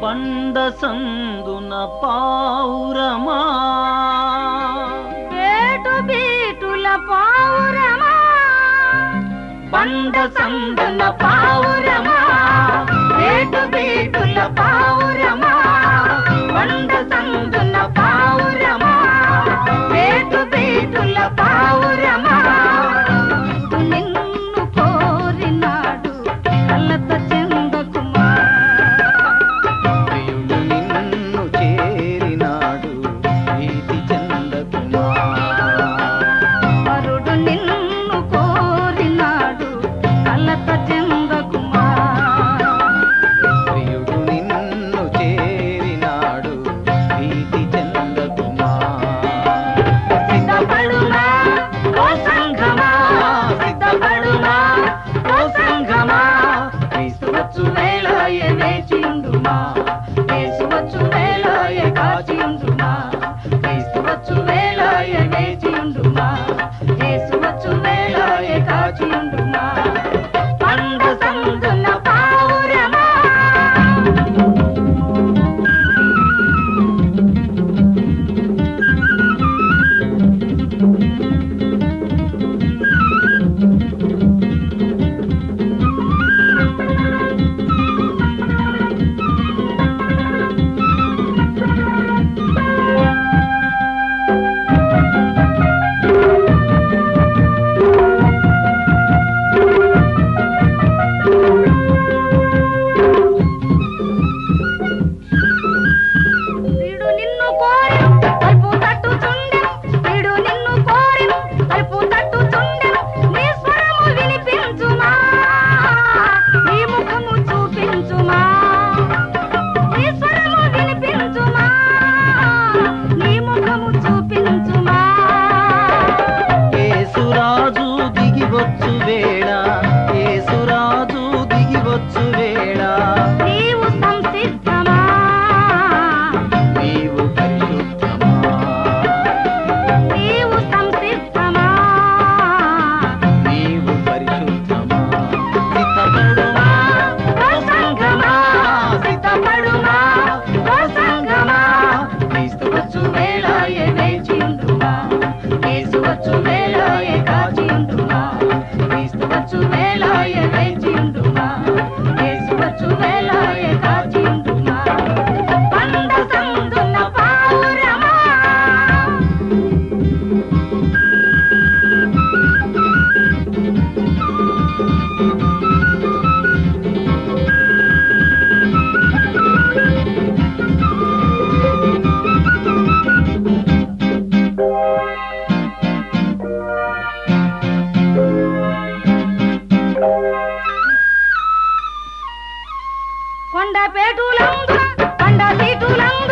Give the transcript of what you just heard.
బండ సందున పావురమా పేటు బీటుల పావురమా బండ సందున పావురమా పేటు బీటుల పావురమా బండ సందున పావురమా పేటు బీటుల పావురమా నిన్ను కోరినాడు కళ్ళత చెందకుమా ప్రియుడు నిన్ను చేరినాడు ప్రీతి చెందకుమా వరుడు నిన్ను కోరినాడు కళ్ళత చెందకుమా ప్రియుడు నిన్ను చేరినాడు ప్రీతి చెందకుమా సిద్ధపడుమా ఓ సంఘమా సిద్ధపడుమా ఓ సంఘమా క్రీస్తు వచ్చు వేళ వేచియుండుమా యేసు వచ్చు వేళ కాచియుండుమా క్రీస్తు వచ్చు వేళ వేచియుండుమా యేసు వచ్చు వేళ కాచియుండుమా బండ సందున పావురమా వీడు నిన్ను కోరెను తలుపు తట్టుచుండెను వీడు నిన్ను కోరెను తలుపు తట్టుచుండెను నీ స్వరము వినిపించుమా నీ ముఖము చూపించుమా నీ స్వరము వినిపించుమా నీ ముఖము చూపించుమా యేసురాజు దిగివచ్చు వేళ యేసురాజు దిగివచ్చు వేళ నీవు సంసిద్ధమా నీవు పరిశుద్ధమా నీవు సంసిద్ధమా నీవు పరిశుద్ధమా సిద్ధపడుమా ఓ సంఘమా సిద్ధపడుమా ఓ సంఘమా క్రీస్తు వచ్చు వేళ వేచియుండుమా యేసు వచ్చు వేళ కాచియుండుమా క్రీస్తు వచ్చు వేళ వేచియుండుమా యేసు వచ్చు వేళ కాచియుండుమా బండ సందున పావురమా కొండ పేటులందున కొండ సీటులందున